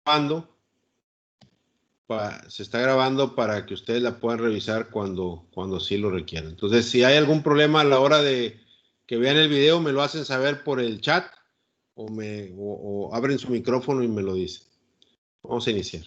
grabando. Se está grabando para que ustedes la puedan revisar cuando sí lo requieran. Entonces, si hay algún problema a la hora de que vean el video, me lo hacen saber por el chat o abren su micrófono y me lo dicen. Vamos a iniciar.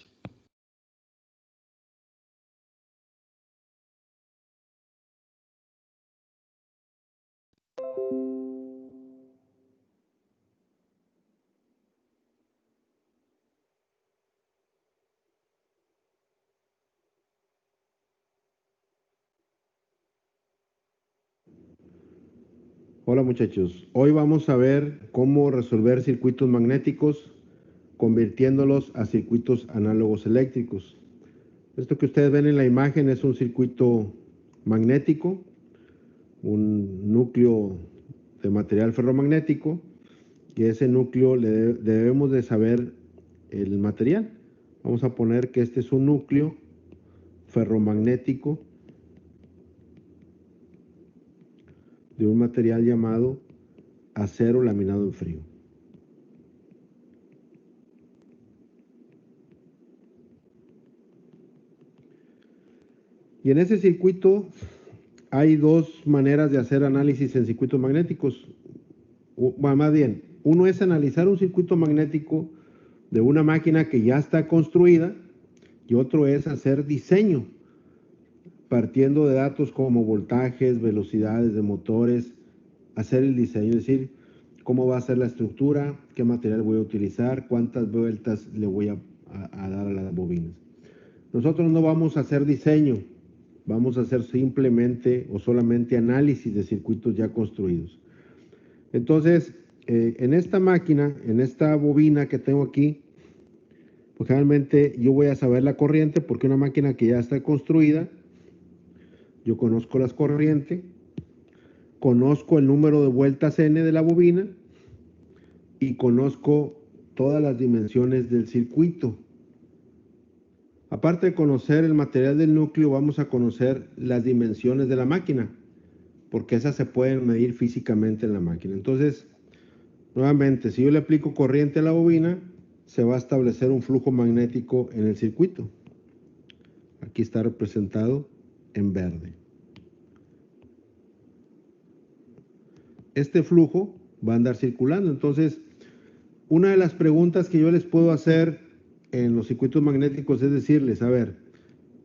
Hola muchachos, hoy vamos a ver cómo resolver circuitos magnéticos convirtiéndolos a circuitos análogos eléctricos. Esto que ustedes ven en la imagen es un circuito magnético, un núcleo de material ferromagnético, y ese núcleo debemos de saber el material. Vamos a poner que este es un núcleo ferromagnético de un material llamado acero laminado en frío. Y en ese circuito hay dos maneras de hacer análisis en circuitos magnéticos. Más bien, uno es analizar un circuito magnético de una máquina que ya está construida y otro es hacer diseño partiendo de datos como voltajes, velocidades de motores, hacer el diseño, es decir, cómo va a ser la estructura, qué material voy a utilizar, cuántas vueltas le voy a dar a las bobinas. Nosotros no vamos a hacer diseño, vamos a hacer simplemente o solamente análisis de circuitos ya construidos. Entonces, en esta máquina, en esta bobina que tengo aquí, pues generalmente yo voy a saber la corriente porque una máquina que ya está construida, yo conozco las corrientes, conozco el número de vueltas N de la bobina y conozco todas las dimensiones del circuito. Aparte de conocer el material del núcleo, vamos a conocer las dimensiones de la máquina, porque esas se pueden medir físicamente en la máquina. Entonces, nuevamente, si yo le aplico corriente a la bobina, se va a establecer un flujo magnético en el circuito. Aquí está representado en verde. Este flujo va a andar circulando. Entonces, una de las preguntas que yo les puedo hacer en los circuitos magnéticos es decirles, a ver,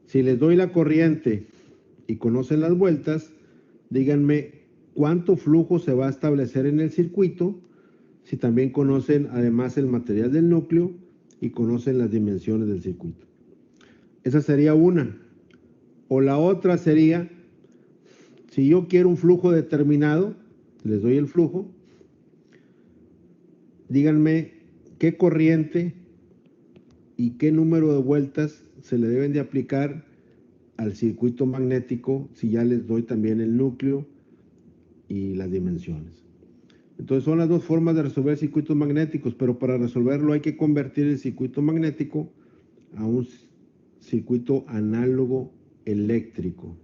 si les doy la corriente y conocen las vueltas, díganme cuánto flujo se va a establecer en el circuito si también conocen además el material del núcleo y conocen las dimensiones del circuito. Esa sería una. O la otra sería, si yo quiero un flujo determinado, les doy el flujo, díganme qué corriente y qué número de vueltas se le deben de aplicar al circuito magnético si ya les doy también el núcleo y las dimensiones. Entonces son las dos formas de resolver circuitos magnéticos, pero para resolverlo hay que convertir el circuito magnético a un circuito análogo eléctrico.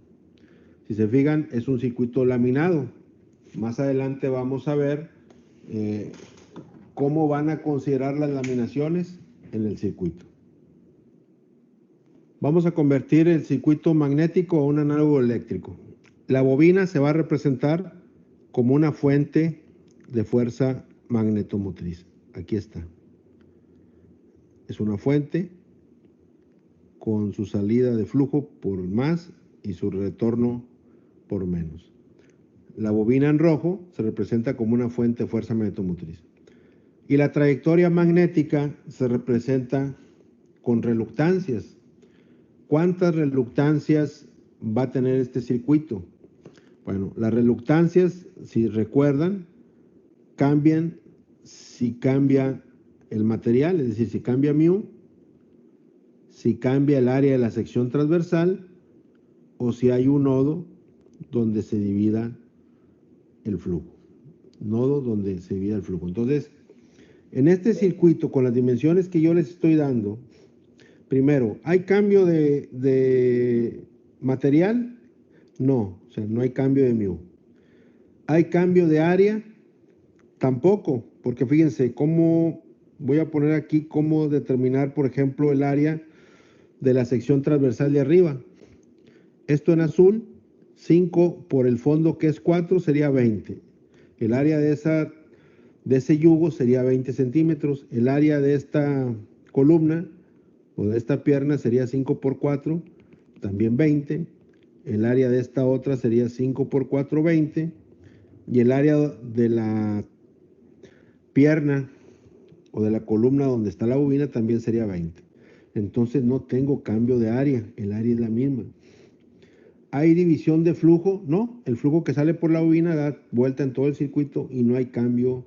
Si se fijan, es un circuito laminado. Más adelante vamos a ver cómo van a considerar las laminaciones en el circuito. Vamos a convertir el circuito magnético a un análogo eléctrico. La bobina se va a representar como una fuente de fuerza magnetomotriz. Aquí está. Es una fuente con su salida de flujo por más y su retorno por menos. La bobina en rojo se representa como una fuente de fuerza magnetomotriz. Y la trayectoria magnética se representa con reluctancias. ¿Cuántas reluctancias va a tener este circuito? Bueno, las reluctancias, si recuerdan, cambian si cambia el material, es decir, si cambia μ, si cambia el área de la sección transversal o si hay un nodo donde se divida el flujo. Nodo donde se divida el flujo. Entonces, en este circuito, con las dimensiones que yo les estoy dando, primero, ¿hay cambio de material? No, o sea, no hay cambio de μ. ¿Hay cambio de área? Tampoco, porque fíjense cómo Voy a poner aquí cómo determinar, por ejemplo, el área de la sección transversal de arriba. Esto en azul, 5 por el fondo que es 4 sería 20. El área de ese yugo sería 20 centímetros. El área de esta columna o de esta pierna sería 5 por 4, también 20. El área de esta otra sería 5 por 4, 20. Y el área de la pierna o de la columna donde está la bobina también sería 20. Entonces no tengo cambio de área, el área es la misma. ¿Hay división de flujo? No, el flujo que sale por la bobina da vuelta en todo el circuito y no hay cambio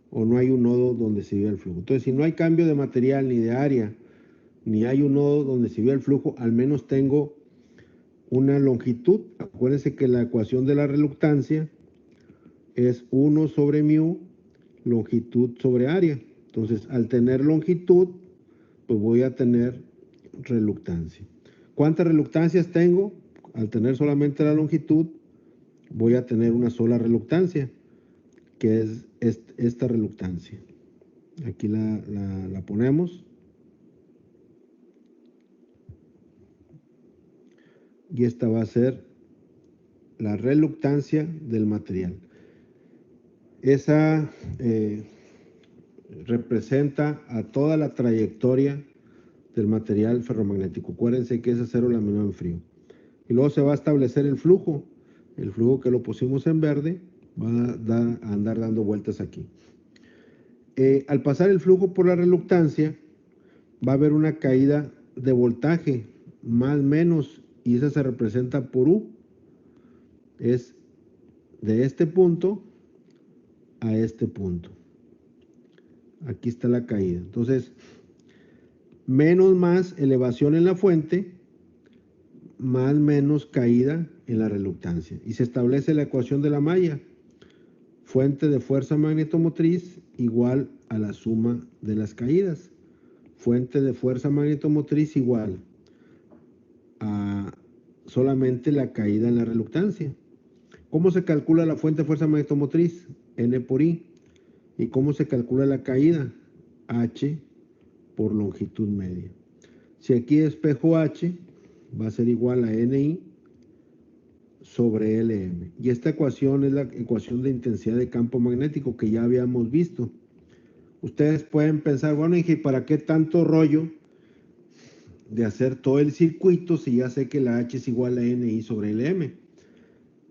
o no hay un nodo donde se vive el flujo. Entonces, si no hay cambio de material ni de área, ni hay un nodo donde se vive el flujo, al menos tengo una longitud. Acuérdense que la ecuación de la reluctancia es 1 sobre mu, longitud sobre área. Entonces, al tener longitud, pues voy a tener reluctancia. ¿Cuántas reluctancias tengo? Al tener solamente la longitud, voy a tener una sola reluctancia, que es esta reluctancia. Aquí la ponemos. Y esta va a ser la reluctancia del material. Esa representa a toda la trayectoria del material ferromagnético. Acuérdense que es acero laminado en frío. Y luego se va a establecer el flujo. El flujo que lo pusimos en verde va a andar dando vueltas aquí. Al pasar el flujo por la reluctancia, va a haber una caída de voltaje, más o menos, y esa se representa por U. Es de este punto a este punto. Aquí está la caída. Entonces, menos más elevación en la fuente, más menos caída en la reluctancia. Y se establece la ecuación de la malla. Fuente de fuerza magnetomotriz igual a la suma de las caídas. Fuente de fuerza magnetomotriz igual a solamente la caída en la reluctancia. ¿Cómo se calcula la fuente de fuerza magnetomotriz? N por I. ¿Y cómo se calcula la caída? H por longitud media. Si aquí espejo H, va a ser igual a NI sobre LM. Y esta ecuación es la ecuación de intensidad de campo magnético que ya habíamos visto. Ustedes pueden pensar, bueno, Inge, ¿para qué tanto rollo de hacer todo el circuito si ya sé que la H es igual a NI sobre LM?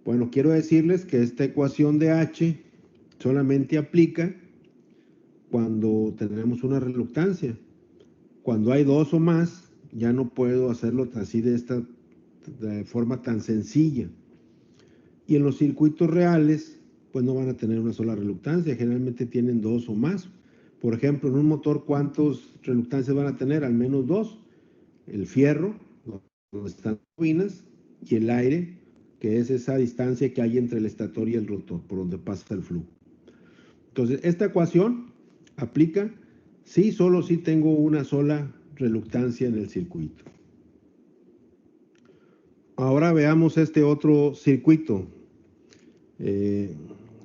Bueno, quiero decirles que esta ecuación de H solamente aplica cuando tenemos una reluctancia. Cuando hay dos o más, ya no puedo hacerlo así de forma tan sencilla. Y en los circuitos reales, pues no van a tener una sola reluctancia, generalmente tienen dos o más. Por ejemplo, en un motor, ¿cuántas reluctancias van a tener? Al menos dos. El fierro, donde están las bobinas, y el aire, que es esa distancia que hay entre el estator y el rotor, por donde pasa el flujo. Entonces, esta ecuación aplica si solo si tengo una sola reluctancia en el circuito. Ahora veamos este otro circuito.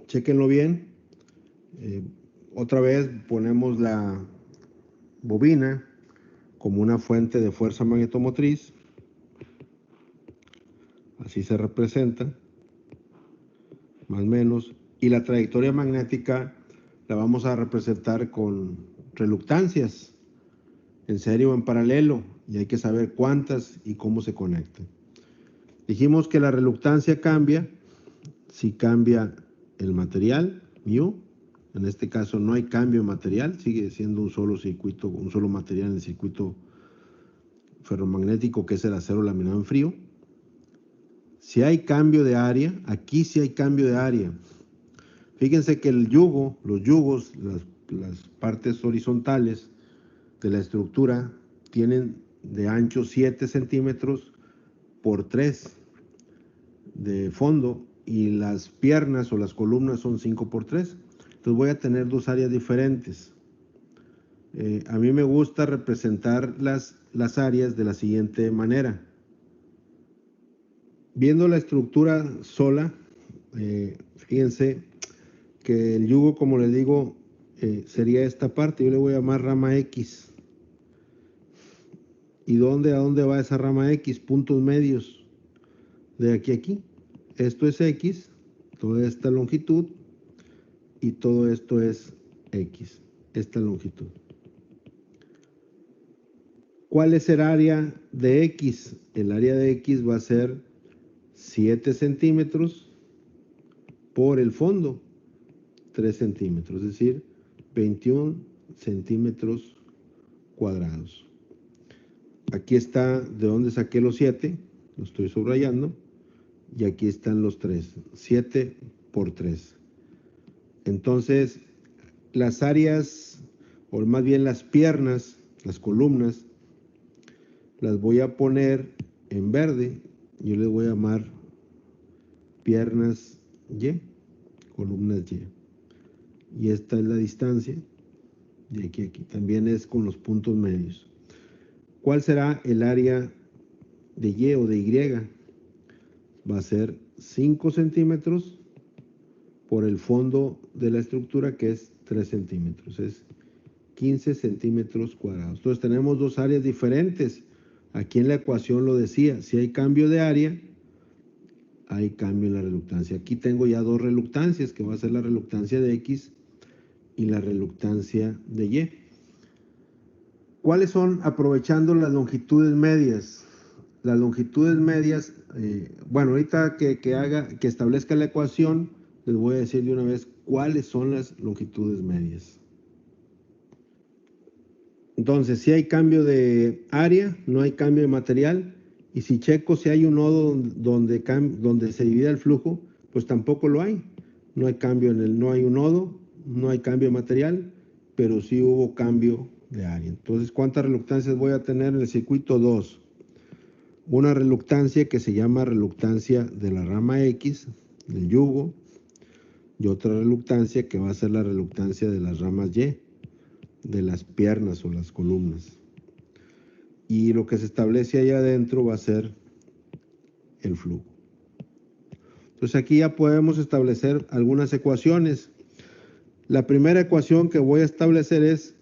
Chéquenlo bien. Otra vez ponemos la bobina como una fuente de fuerza magnetomotriz. Así se representa, más o menos. Y la trayectoria magnética la vamos a representar con reluctancias, en serie o en paralelo. Y hay que saber cuántas y cómo se conectan. Dijimos que la reluctancia cambia si cambia el material, mu. En este caso no hay cambio de material, sigue siendo un solo circuito, un solo material en el circuito ferromagnético que es el acero laminado en frío. Si hay cambio de área, aquí sí hay cambio de área. Fíjense que el yugo, los yugos, las partes horizontales de la estructura tienen de ancho 7 centímetros por 3 de fondo y las piernas o las columnas son 5 por 3. Entonces voy a tener dos áreas diferentes. A mí me gusta representar las áreas de la siguiente manera. Viendo la estructura sola, fíjense que el yugo, como les digo, sería esta parte, yo le voy a llamar rama X. ¿Y a dónde va esa rama X? Puntos medios, de aquí a aquí. Esto es X, toda esta longitud, y todo esto es X, esta longitud. ¿Cuál es el área de X? El área de X va a ser 7 centímetros por el fondo, 3 centímetros, es decir, 21 centímetros cuadrados. Aquí está de dónde saqué los 7, lo estoy subrayando, y aquí están los 3, 7 por 3. Entonces, las áreas, o más bien las piernas, las columnas, las voy a poner en verde. Yo les voy a llamar piernas Y, columnas Y. Y esta es la distancia de aquí a aquí. También es con los puntos medios. ¿Cuál será el área de Y o de Y? Va a ser 5 centímetros por el fondo de la estructura, que es 3 centímetros. Es 15 centímetros cuadrados. Entonces tenemos dos áreas diferentes. Aquí en la ecuación lo decía, si hay cambio de área, hay cambio en la reluctancia. Aquí tengo ya dos reluctancias, que va a ser la reluctancia de X y la reluctancia de Y. ¿Cuáles son, aprovechando las longitudes medias? Las longitudes medias, bueno, ahorita que establezca la ecuación, les voy a decir de una vez cuáles son las longitudes medias. Entonces, si hay cambio de área, no hay cambio de material, y si checo si hay un nodo donde se divida el flujo, pues tampoco lo hay. No hay cambio no hay un nodo, no hay cambio de material, pero sí hubo cambio de área. Entonces, ¿cuántas reluctancias voy a tener en el circuito? 2. Una reluctancia que se llama reluctancia de la rama X, del yugo, y otra reluctancia que va a ser la reluctancia de las ramas Y, de las piernas o las columnas. Y lo que se establece ahí adentro va a ser el flujo. Entonces aquí ya podemos establecer algunas ecuaciones. La primera ecuación que voy a establecer es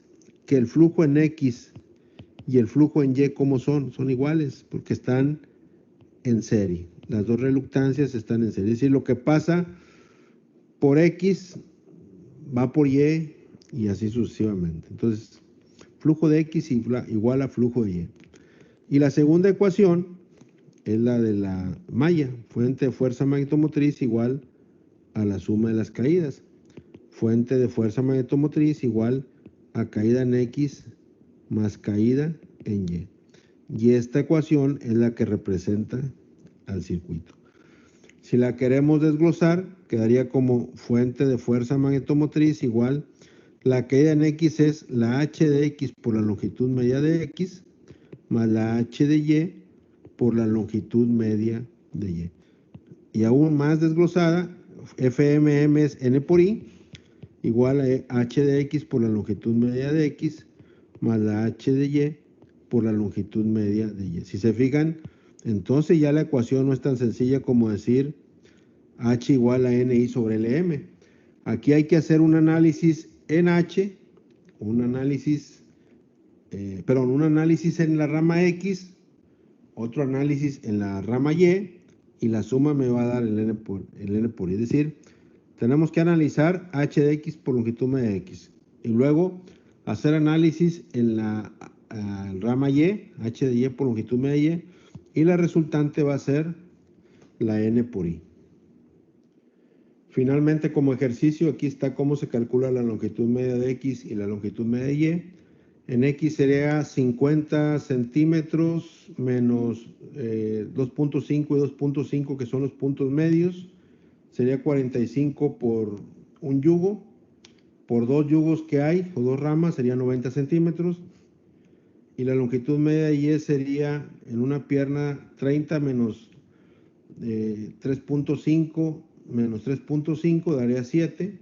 que el flujo en X y el flujo en Y, ¿cómo son? Son iguales, porque están en serie. Las dos reluctancias están en serie. Es decir, lo que pasa por X va por Y y así sucesivamente. Entonces, flujo de X igual a flujo de Y. Y la segunda ecuación es la de la malla, fuente de fuerza magnetomotriz igual a la suma de las caídas. Fuente de fuerza magnetomotriz igual a caída en X más caída en Y. Y esta ecuación es la que representa al circuito. Si la queremos desglosar, quedaría como fuente de fuerza magnetomotriz igual, la caída en X es la H de X por la longitud media de X, más la H de Y por la longitud media de Y. Y aún más desglosada, FMM es N por I, igual a H de X por la longitud media de X, más la H de Y por la longitud media de Y. Si se fijan, entonces ya la ecuación no es tan sencilla como decir H igual a NI sobre LM. Aquí hay que hacer un análisis en H, un análisis en la rama X, otro análisis en la rama Y, y la suma me va a dar el N por Y. Es decir, tenemos que analizar H de X por longitud media de X. Y luego hacer análisis en la rama Y, H de Y por longitud media de Y. Y la resultante va a ser la N por I. Finalmente, como ejercicio, aquí está cómo se calcula la longitud media de X y la longitud media de Y. En X sería 50 centímetros menos 2.5 y 2.5, que son los puntos medios. Sería 45 por un yugo. Por dos yugos que hay, o dos ramas, sería 90 centímetros. Y la longitud media de Y sería en una pierna 30 menos 3.5 menos 3.5 daría 7.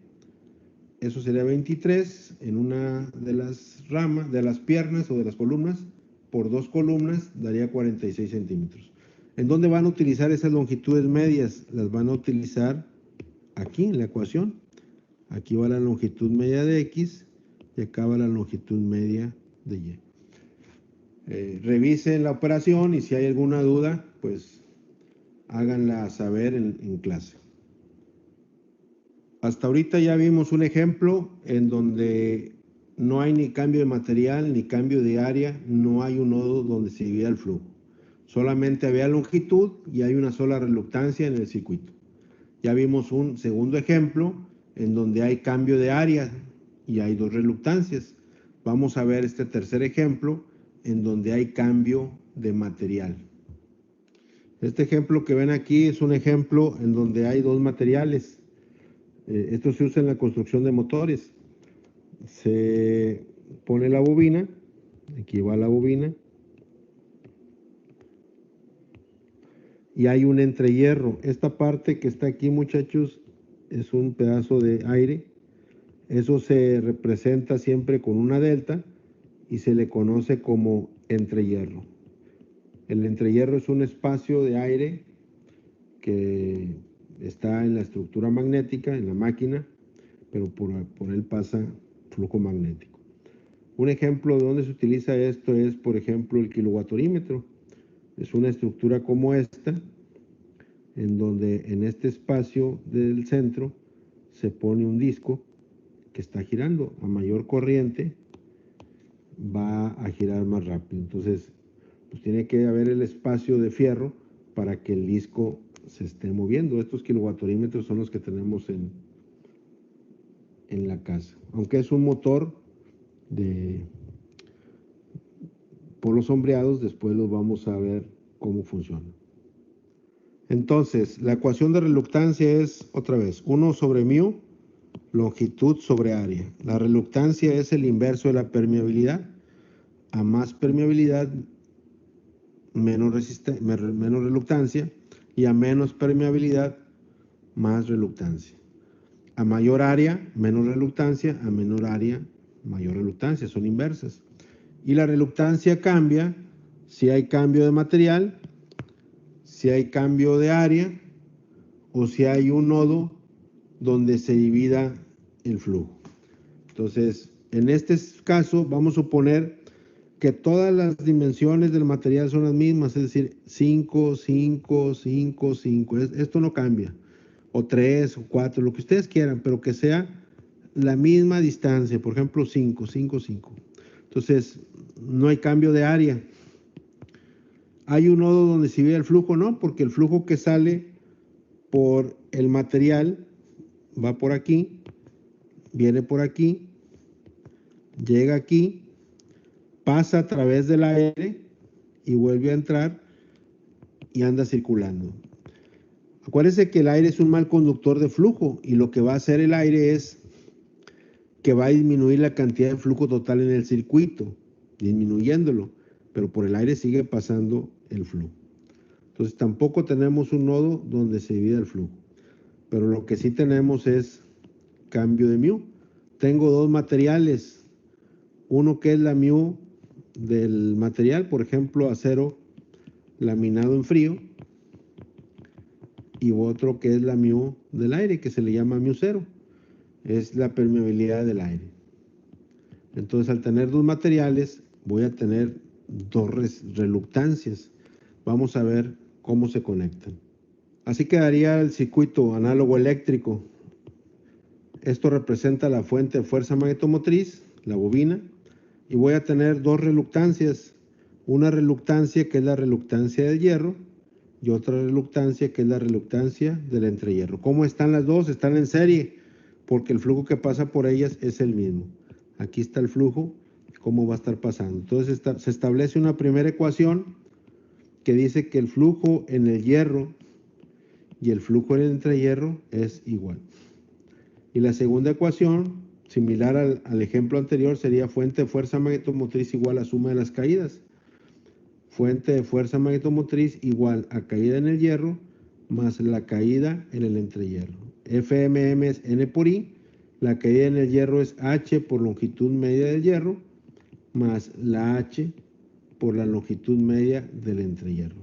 Eso sería 23 en una de las ramas, de las piernas o de las columnas. Por dos columnas daría 46 centímetros. ¿En dónde van a utilizar esas longitudes medias? Las van a utilizar aquí en la ecuación. Aquí va la longitud media de X y acá va la longitud media de Y. Revisen la operación y si hay alguna duda, pues háganla saber en clase. Hasta ahorita ya vimos un ejemplo en donde no hay ni cambio de material ni cambio de área, no hay un nodo donde se divida el flujo. Solamente había longitud y hay una sola reluctancia en el circuito. Ya vimos un segundo ejemplo en donde hay cambio de área y hay dos reluctancias. Vamos a ver este tercer ejemplo en donde hay cambio de material. Este ejemplo que ven aquí es un ejemplo en donde hay dos materiales. Esto se usa en la construcción de motores. Se pone la bobina, aquí va la bobina, y hay un entrehierro. Esta parte que está aquí, muchachos, es un pedazo de aire. Eso se representa siempre con una delta y se le conoce como entrehierro. El entrehierro es un espacio de aire que está en la estructura magnética, en la máquina, pero por él pasa flujo magnético. Un ejemplo de dónde se utiliza esto es, por ejemplo, el kilowatt-horímetro. Es una estructura como esta, en donde en este espacio del centro se pone un disco que está girando. A mayor corriente va a girar más rápido. Entonces, pues tiene que haber el espacio de fierro para que el disco se esté moviendo. Estos kilowatt-horímetros son los que tenemos en la casa. Aunque es un motor de polos sombreados, después los vamos a ver cómo funciona. Entonces, la ecuación de reluctancia es, otra vez, 1 sobre mu, longitud sobre área. La reluctancia es el inverso de la permeabilidad. A más permeabilidad, menos reluctancia, y a menos permeabilidad, más reluctancia. A mayor área, menos reluctancia, a menor área, mayor reluctancia, son inversas. Y la reluctancia cambia si hay cambio de material, si hay cambio de área o si hay un nodo donde se divida el flujo. Entonces, en este caso vamos a suponer que todas las dimensiones del material son las mismas, es decir, 5, 5, 5, 5. Esto no cambia. O 3 o 4, lo que ustedes quieran, pero que sea la misma distancia. Por ejemplo, 5, 5, 5. Entonces, no hay cambio de área. ¿Hay un nodo donde se divide el flujo? No, porque el flujo que sale por el material va por aquí, viene por aquí, llega aquí, pasa a través del aire y vuelve a entrar y anda circulando. Acuérdense que el aire es un mal conductor de flujo y lo que va a hacer el aire es que va a disminuir la cantidad de flujo total en el circuito, disminuyéndolo, pero por el aire sigue pasando el flujo. Entonces tampoco tenemos un nodo donde se divida el flujo, pero lo que sí tenemos es cambio de mu. Tengo dos materiales, uno que es la mu del material, por ejemplo, acero laminado en frío, y otro que es la mu del aire, que se le llama mu cero, es la permeabilidad del aire. Entonces, al tener dos materiales, voy a tener dos reluctancias. Vamos a ver cómo se conectan. Así quedaría el circuito análogo eléctrico. Esto representa la fuente de fuerza magnetomotriz, la bobina, y voy a tener dos reluctancias. Una reluctancia que es la reluctancia del hierro y otra reluctancia que es la reluctancia del entrehierro. ¿Cómo están las dos? Están en serie, porque el flujo que pasa por ellas es el mismo. Aquí está el flujo, cómo va a estar pasando. Entonces se establece una primera ecuación que dice que el flujo en el hierro y el flujo en el entrehierro es igual. Y la segunda ecuación, similar al ejemplo anterior, sería fuente de fuerza magnetomotriz igual a suma de las caídas. Fuente de fuerza magnetomotriz igual a caída en el hierro más la caída en el entrehierro. FMM es N por I, la caída en el hierro es H por longitud media del hierro, más la H por la longitud media del entrehierro.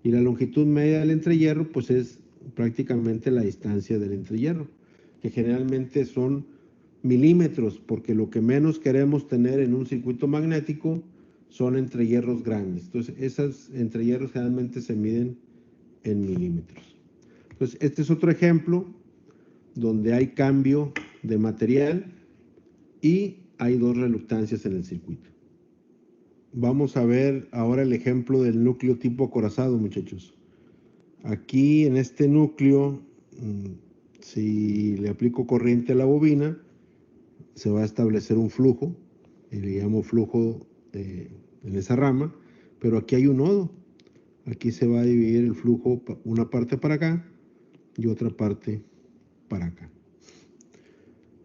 Y la longitud media del entrehierro pues es prácticamente la distancia del entrehierro. que generalmente son milímetros, porque lo que menos queremos tener en un circuito magnético son entrehierros grandes. Entonces, esos entrehierros generalmente se miden en milímetros. Entonces, este es otro ejemplo donde hay cambio de material y hay dos reluctancias en el circuito. Vamos a ver ahora el ejemplo del núcleo tipo acorazado, muchachos. Aquí en este núcleo, si le aplico corriente a la bobina, se va a establecer un flujo, y le llamo flujo en esa rama, pero aquí hay un nodo. Aquí se va a dividir el flujo, una parte para acá y otra parte para acá.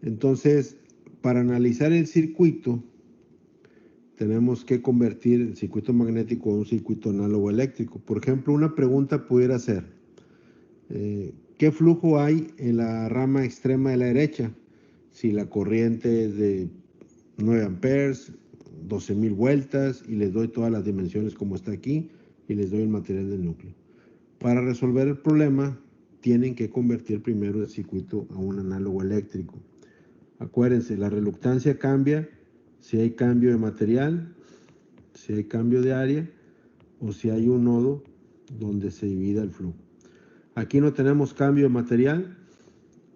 Entonces, para analizar el circuito, tenemos que convertir el circuito magnético a un circuito análogo eléctrico. Por ejemplo, una pregunta pudiera ser, ¿qué flujo hay en la rama extrema de la derecha? Si la corriente es de 9 amperes, 12,000 vueltas, y les doy todas las dimensiones como está aquí, y les doy el material del núcleo. Para resolver el problema, tienen que convertir primero el circuito a un análogo eléctrico. Acuérdense, la reluctancia cambia si hay cambio de material, si hay cambio de área o si hay un nodo donde se divida el flujo. Aquí no tenemos cambio de material,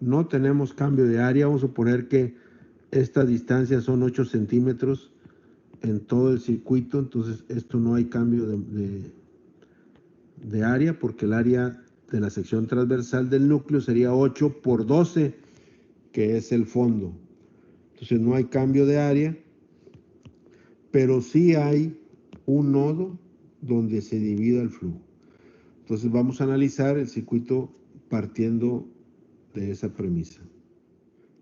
no tenemos cambio de área. Vamos a suponer que estas distancias son 8 centímetros en todo el circuito, entonces esto no hay cambio de área, porque el área de la sección transversal del núcleo sería 8 por 12, que es el fondo. Entonces no hay cambio de área, pero sí hay un nodo donde se divida el flujo. Entonces vamos a analizar el circuito partiendo de esa premisa.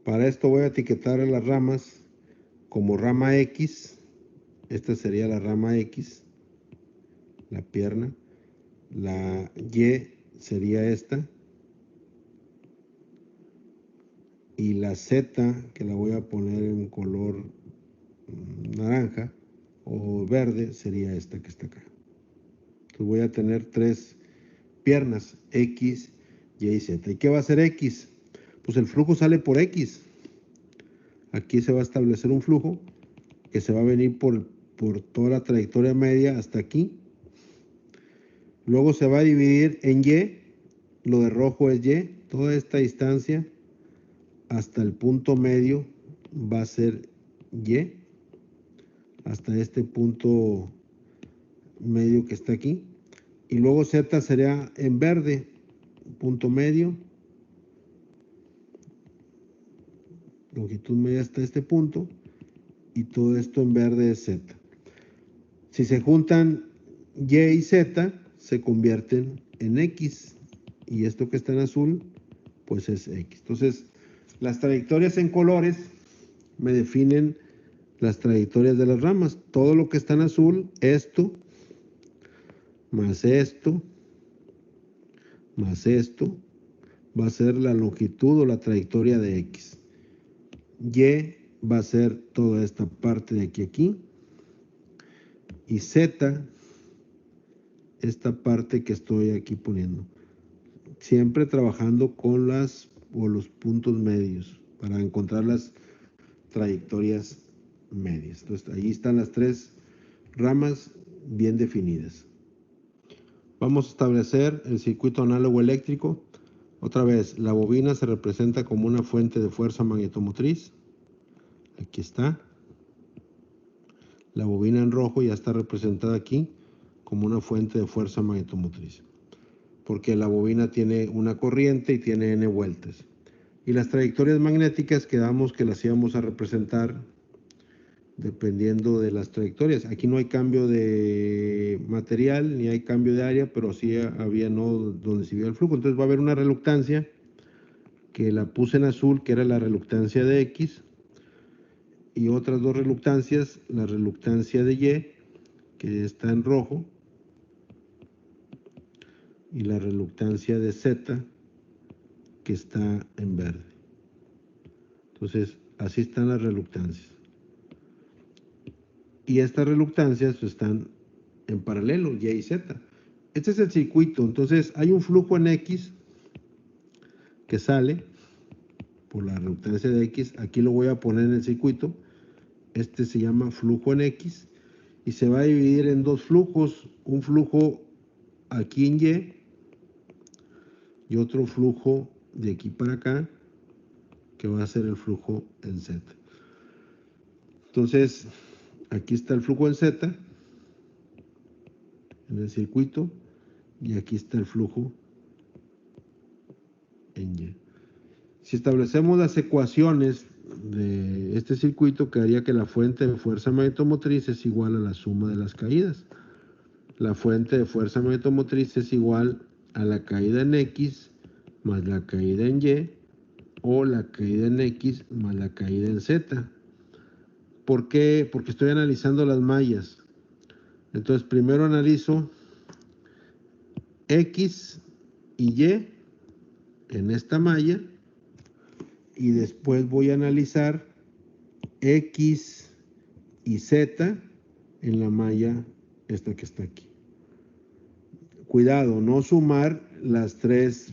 Para esto voy a etiquetar a las ramas como rama X. Esta sería la rama X, la pierna. La Y sería esta. Y la Z, que la voy a poner en color naranja o verde, sería esta que está acá. Entonces voy a tener tres piernas, X, Y y Z. ¿Y qué va a ser X? Pues el flujo sale por X. Aquí se va a establecer un flujo que se va a venir por toda la trayectoria media hasta aquí. Luego se va a dividir en Y. Lo de rojo es Y. Toda esta distancia hasta el punto medio va a ser Y. Hasta este punto medio que está aquí. Y luego Z sería en verde, punto medio, longitud media hasta este punto, y todo esto en verde es Z. Si se juntan Y y Z, se convierten en X, y esto que está en azul, pues es X. Entonces, las trayectorias en colores me definen las trayectorias de las ramas. Todo lo que está en azul, esto, más esto, va a ser la longitud o la trayectoria de X. Y va a ser toda esta parte de aquí a aquí. Y Z, esta parte que estoy aquí poniendo. Siempre trabajando con los puntos medios para encontrar las trayectorias medias. Entonces, ahí están las tres ramas bien definidas. Vamos a establecer el circuito análogo eléctrico. Otra vez, la bobina se representa como una fuente de fuerza magnetomotriz. Aquí está. La bobina en rojo ya está representada aquí como una fuente de fuerza magnetomotriz, porque la bobina tiene una corriente y tiene n vueltas. Y las trayectorias magnéticas quedamos que las íbamos a representar dependiendo de las trayectorias. Aquí no hay cambio de material ni hay cambio de área, pero sí había nodos donde se vio el flujo. Entonces va a haber una reluctancia que la puse en azul, que era la reluctancia de X, y otras dos reluctancias, la reluctancia de Y, que está en rojo, y la reluctancia de Z, que está en verde. Entonces, así están las reluctancias. Y estas reluctancias están en paralelo, Y y Z. Este es el circuito. Entonces, hay un flujo en X que sale por la reluctancia de X. Aquí lo voy a poner en el circuito. Este se llama flujo en X y se va a dividir en dos flujos. Un flujo aquí en Y y otro flujo de aquí para acá, que va a ser el flujo en Z. Entonces, aquí está el flujo en Z, en el circuito, y aquí está el flujo en Y. Si establecemos las ecuaciones de este circuito, quedaría que la fuente de fuerza magnetomotriz es igual a la suma de las caídas. La fuente de fuerza magnetomotriz es igual a la caída en X más la caída en Y, o la caída en X más la caída en Z. ¿Por qué? Porque estoy analizando las mallas. Entonces, primero analizo X y Y en esta malla, y después voy a analizar X y Z en la malla esta que está aquí. Cuidado, no sumar las tres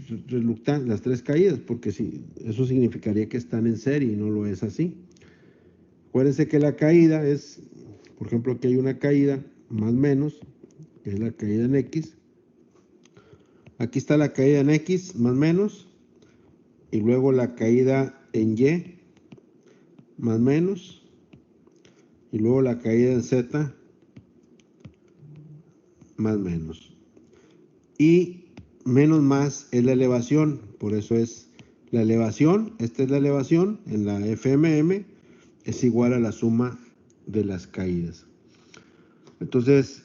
caídas, porque si, eso significaría que están en serie y no lo es así. Acuérdense que la caída es, por ejemplo, aquí hay una caída más menos, que es la caída en X. Aquí está la caída en X más menos, y luego la caída en Y más menos, y luego la caída en Z más menos. Y menos más es la elevación, por eso es la elevación, esta es la elevación en la FMM, es igual a la suma de las caídas. Entonces,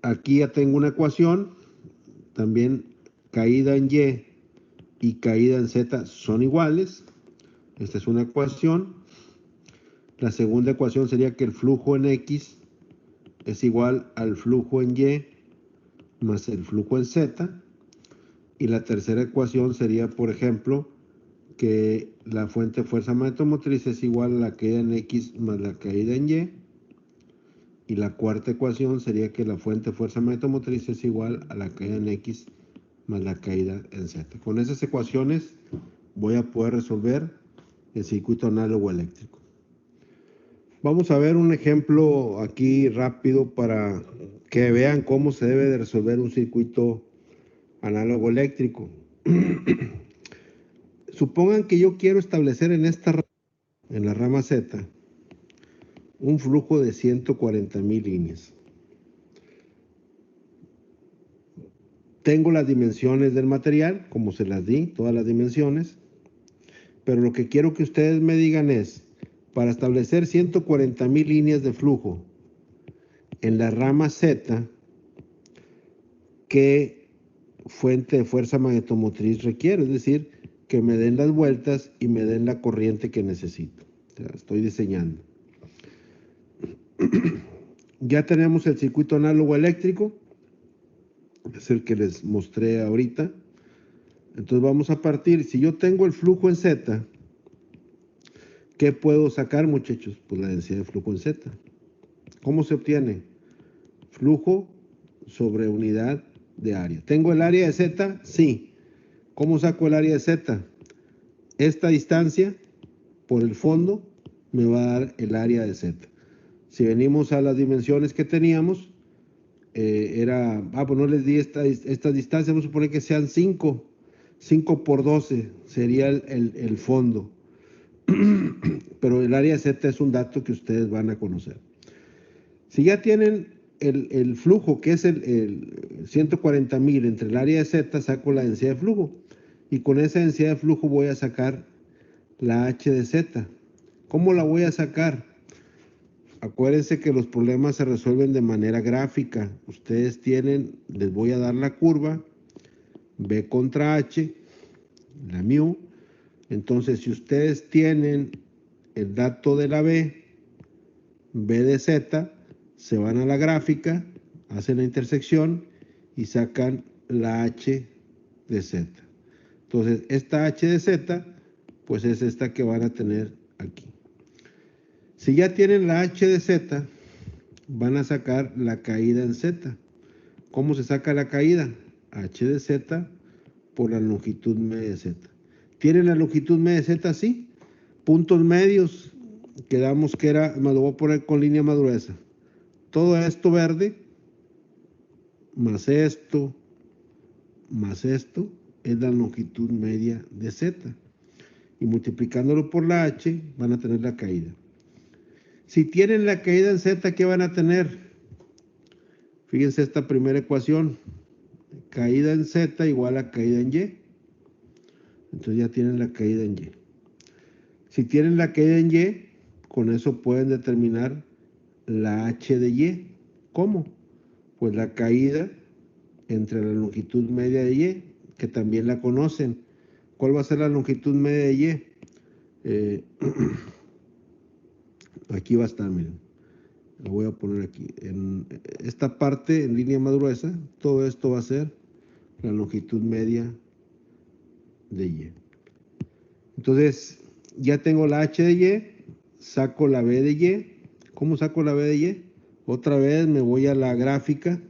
aquí ya tengo una ecuación, también caída en Y y caída en Z son iguales. Esta es una ecuación. La segunda ecuación sería que el flujo en X es igual al flujo en Y más el flujo en Z. Y la tercera ecuación sería, por ejemplo, que la fuente de fuerza magnetomotriz es igual a la caída en X más la caída en Y. Y la cuarta ecuación sería que la fuente de fuerza magnetomotriz es igual a la caída en X más la caída en Z. Con esas ecuaciones voy a poder resolver el circuito análogo eléctrico. Vamos a ver un ejemplo aquí rápido para que vean cómo se debe de resolver un circuito análogo eléctrico. Supongan que yo quiero establecer en la rama Z, un flujo de 140,000 líneas. Tengo las dimensiones del material, como se las di, todas las dimensiones, pero lo que quiero que ustedes me digan es, para establecer 140,000 líneas de flujo en la rama Z, ¿qué fuente de fuerza magnetomotriz requiero? Es decir, que me den las vueltas y me den la corriente que necesito. O sea, estoy diseñando. Ya tenemos el circuito análogo eléctrico, es el que les mostré ahorita. Entonces vamos a partir, si yo tengo el flujo en Z, ¿qué puedo sacar, muchachos? Pues la densidad de flujo en Z. ¿Cómo se obtiene? Flujo sobre unidad de área. ¿Tengo el área de Z? Sí. ¿Cómo saco el área de Z? Esta distancia por el fondo me va a dar el área de Z. Si venimos a las dimensiones que teníamos, pues no les di esta distancia, vamos a suponer que sean 5. 5 por 12 sería el fondo. Pero el área de Z es un dato que ustedes van a conocer. Si ya tienen el flujo, que es el 140,000 entre el área de Z, saco la densidad de flujo. Y con esa densidad de flujo voy a sacar la H de Z. ¿Cómo la voy a sacar? Acuérdense que los problemas se resuelven de manera gráfica. Ustedes les voy a dar la curva, B contra H, la mu. Entonces, si ustedes tienen el dato de la B de Z, se van a la gráfica, hacen la intersección y sacan la H de Z. Entonces, esta H de Z, pues es esta que van a tener aquí. Si ya tienen la H de Z, van a sacar la caída en Z. ¿Cómo se saca la caída? H de Z por la longitud media de Z. ¿Tienen la longitud media de Z? Sí. Puntos medios, quedamos que era, me lo voy a poner con línea más gruesa. Todo esto verde, más esto es la longitud media de Z. Y multiplicándolo por la H, van a tener la caída. Si tienen la caída en Z, ¿qué van a tener? Fíjense esta primera ecuación. Caída en Z igual a caída en Y. Entonces ya tienen la caída en Y. Si tienen la caída en Y, con eso pueden determinar la H de Y. ¿Cómo? Pues la caída entre la longitud media de Y, que también la conocen. ¿Cuál va a ser la longitud media de Y? Aquí va a estar, miren. Lo voy a poner aquí. En esta parte, en línea más gruesa, todo esto va a ser la longitud media de Y. Entonces, ya tengo la H de Y, saco la B de Y. ¿Cómo saco la B de Y? Otra vez me voy a la gráfica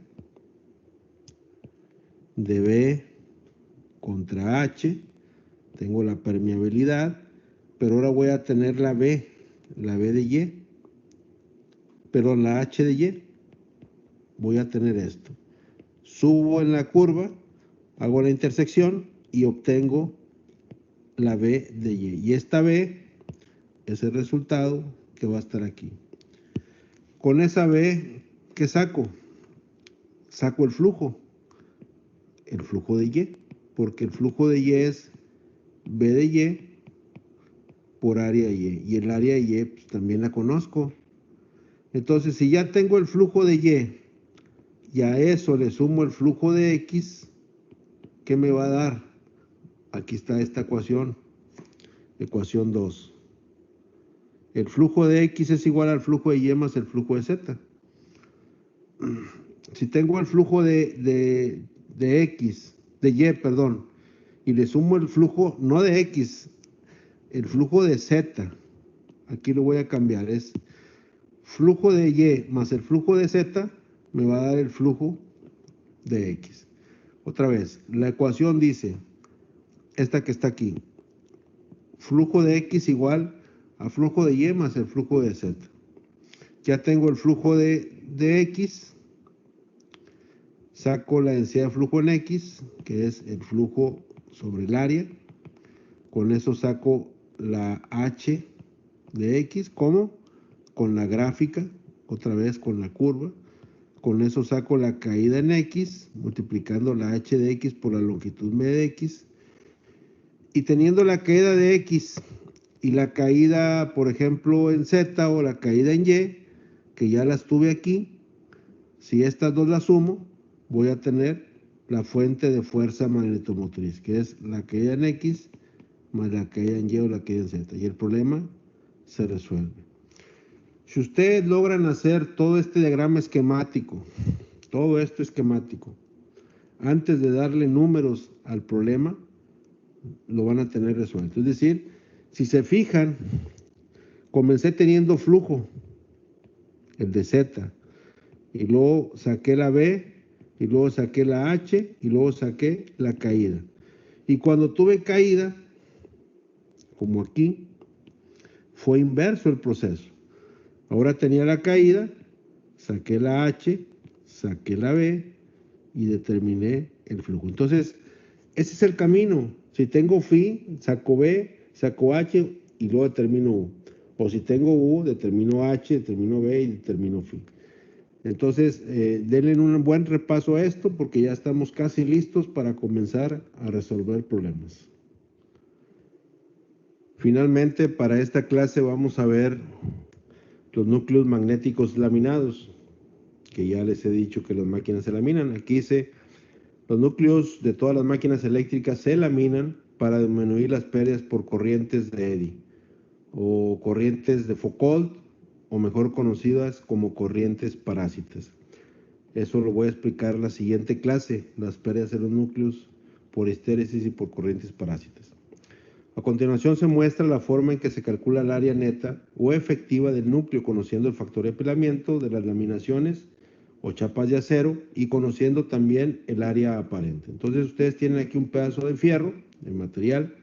de B contra H. Tengo la permeabilidad, pero ahora voy a tener la B de Y. Pero la H de Y, voy a tener esto. Subo en la curva, hago la intersección y obtengo la B de Y. Y esta B es el resultado que va a estar aquí. Con esa B, ¿qué saco? Saco el flujo de Y, porque el flujo de Y es B de Y por área Y. Y el área Y pues, también la conozco. Entonces, si ya tengo el flujo de Y y a eso le sumo el flujo de X, ¿qué me va a dar? Aquí está esta ecuación, ecuación 2. El flujo de X es igual al flujo de Y más el flujo de Z. Si tengo el flujo de X, de Y, perdón, y le sumo el flujo, no de X, el flujo de Z, aquí lo voy a cambiar, es flujo de Y más el flujo de Z, me va a dar el flujo de X. Otra vez, la ecuación dice, esta que está aquí, flujo de X igual a flujo de Y más el flujo de Z. Ya tengo el flujo de X, saco la densidad de flujo en X, que es el flujo sobre el área. Con eso saco la H de X, ¿cómo? Con la gráfica, otra vez con la curva. Con eso saco la caída en X, multiplicando la H de X por la longitud media de X. Y teniendo la caída de X y la caída, por ejemplo, en Z o la caída en Y, que ya las tuve aquí, si estas dos las sumo, voy a tener la fuente de fuerza magnetomotriz, que es la caída en X más la caída en Y o la caída en Z. Y el problema se resuelve. Si ustedes logran hacer todo este diagrama esquemático, todo esto esquemático, antes de darle números al problema, lo van a tener resuelto. Es decir, si se fijan, comencé teniendo flujo, el de Z, y luego saqué la B, y luego saqué la H, y luego saqué la caída. Y cuando tuve caída, como aquí, fue inverso el proceso. Ahora tenía la caída, saqué la H, saqué la B y determiné el flujo. Entonces, ese es el camino. Si tengo phi, saco B, saco H y luego determino U. O si tengo U, determino H, determino B y determino phi. Entonces, denle un buen repaso a esto porque ya estamos casi listos para comenzar a resolver problemas. Finalmente, para esta clase vamos a ver los núcleos magnéticos laminados, que ya les he dicho que las máquinas se laminan. Aquí dice, los núcleos de todas las máquinas eléctricas se laminan para disminuir las pérdidas por corrientes de Eddy o corrientes de Foucault, o mejor conocidas como corrientes parásitas. Eso lo voy a explicar en la siguiente clase, las pérdidas de los núcleos por histéresis y por corrientes parásitas. A continuación se muestra la forma en que se calcula el área neta o efectiva del núcleo, conociendo el factor de apilamiento de las laminaciones o chapas de acero y conociendo también el área aparente. Entonces ustedes tienen aquí un pedazo de fierro, de material,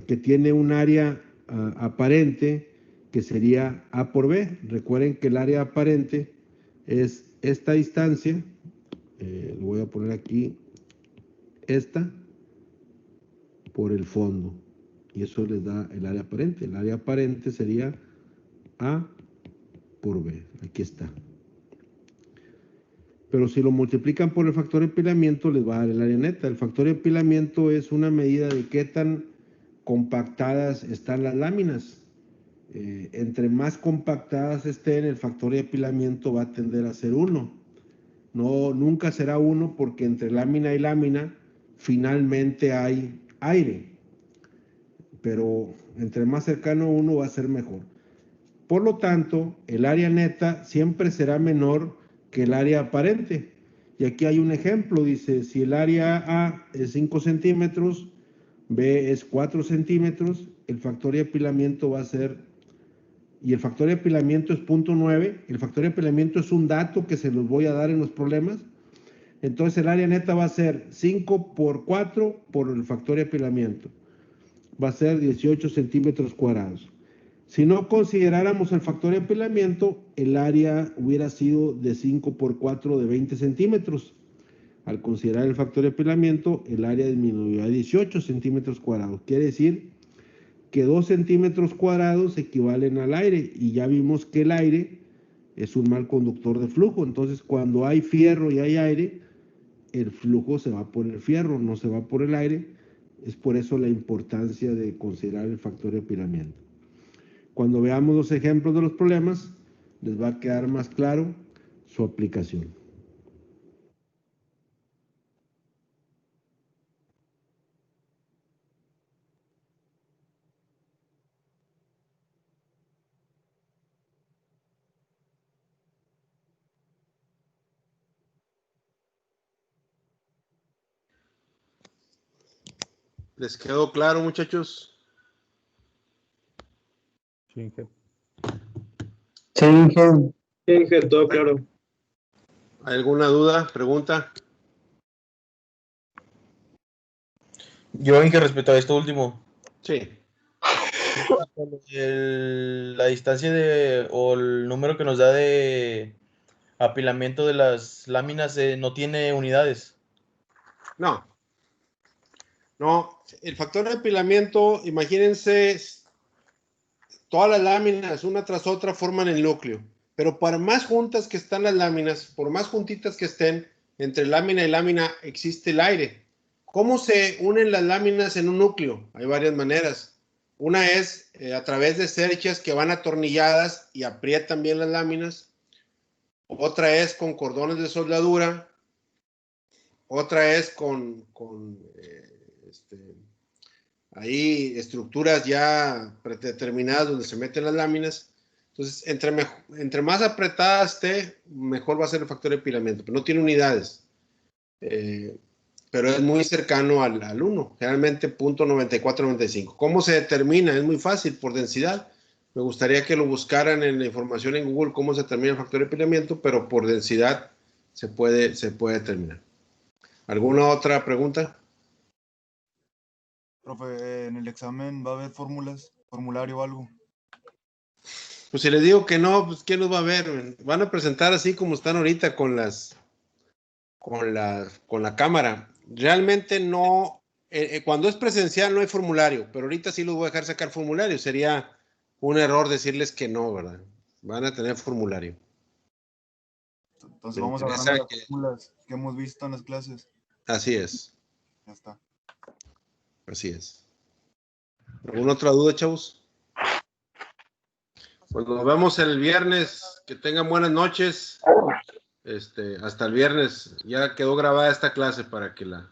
que tiene un área aparente, que sería A por B. Recuerden que el área aparente es esta distancia, lo voy a poner aquí, esta, por el fondo. Y eso les da el área aparente. El área aparente sería A por B. Aquí está. Pero si lo multiplican por el factor de empilamiento, les va a dar el área neta. El factor de empilamiento es una medida de qué tan compactadas están las láminas. Entre más compactadas estén, el factor de apilamiento va a tender a ser 1. No, nunca será 1 porque entre lámina y lámina finalmente hay aire. Pero entre más cercano a 1 va a ser mejor. Por lo tanto, el área neta siempre será menor que el área aparente. Y aquí hay un ejemplo, dice, si el área A es 5 centímetros, B es 4 centímetros, el factor de apilamiento va a ser, y el factor de apilamiento es 0.9, el factor de apilamiento es un dato que se los voy a dar en los problemas, entonces el área neta va a ser 5 por 4 por el factor de apilamiento, va a ser 18 centímetros cuadrados. Si no consideráramos el factor de apilamiento, el área hubiera sido de 5 por 4 de 20 centímetros. Al considerar el factor de apilamiento, el área disminuyó a 18 centímetros cuadrados. Quiere decir que 2 centímetros cuadrados equivalen al aire. Y ya vimos que el aire es un mal conductor de flujo. Entonces, cuando hay fierro y hay aire, el flujo se va por el fierro, no se va por el aire. Es por eso la importancia de considerar el factor de apilamiento. Cuando veamos los ejemplos de los problemas, les va a quedar más claro su aplicación. ¿Les quedó claro, muchachos? Sí, Inge. Sí, Inge. Sí, Inge, todo claro. ¿Hay alguna duda, pregunta? Yo, Inge, respecto a esto último, Sí. la distancia o el número que nos da de apilamiento de las láminas no tiene unidades. No. No, el factor de apilamiento, imagínense, todas las láminas, una tras otra, forman el núcleo. Pero para más juntas que están las láminas, por más juntitas que estén, entre lámina y lámina existe el aire. ¿Cómo se unen las láminas en un núcleo? Hay varias maneras. Una es a través de cerchas que van atornilladas y aprietan bien las láminas. Otra es con cordones de soldadura. Otra es con ahí estructuras ya predeterminadas donde se meten las láminas. Entonces, entre más apretada esté, mejor va a ser el factor de apilamiento, pero no tiene unidades. Pero es muy cercano al 1, generalmente 0.9495. ¿Cómo se determina? Es muy fácil, por densidad. Me gustaría que lo buscaran en la información en Google cómo se determina el factor de apilamiento, pero por densidad se puede determinar. ¿Alguna otra pregunta? Profe, en el examen va a haber fórmulas, formulario o algo. Pues si les digo que no, pues ¿quién los va a ver? Van a presentar así como están ahorita con la cámara. Realmente no, cuando es presencial no hay formulario, pero ahorita sí los voy a dejar sacar formulario. Sería un error decirles que no, ¿verdad? Van a tener formulario. Entonces Me vamos interesa agarrando las fórmulas que hemos visto en las clases. Así es, Ya está. así es. ¿Alguna otra duda, chavos? Pues nos vemos el viernes. Que tengan buenas noches. Hasta el viernes. Ya quedó grabada esta clase para que la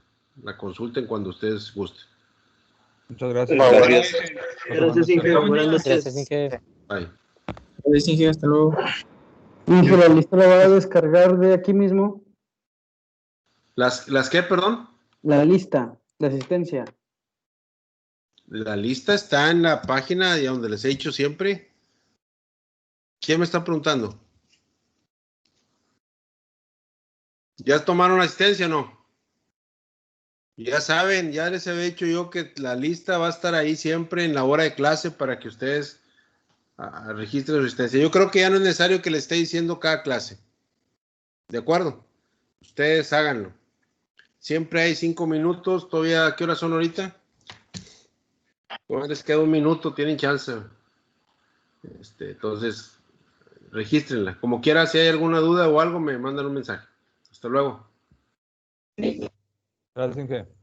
consulten cuando ustedes gusten. Muchas gracias. Gracias. Buenas Gracias, Inge. noches. Buenas noches. Gracias, Inge. Bye. Gracias, Inge. Hasta luego. Inge, la lista la va a descargar de aquí mismo. ¿Las qué, perdón? La lista, la asistencia. La lista está en la página de donde les he dicho siempre. ¿Quién me está preguntando? ¿Ya tomaron asistencia o no? Ya saben, ya les había dicho yo que la lista va a estar ahí siempre en la hora de clase para que ustedes registren su asistencia. Yo creo que ya no es necesario que le esté diciendo cada clase. ¿De acuerdo? Ustedes háganlo. Siempre hay 5 minutos. Todavía, ¿qué horas son ahorita? Todavía les queda 1 minuto, tienen chance. Entonces, regístrenla. Como quiera, si hay alguna duda o algo, me mandan un mensaje. Hasta luego. Gracias, Inge.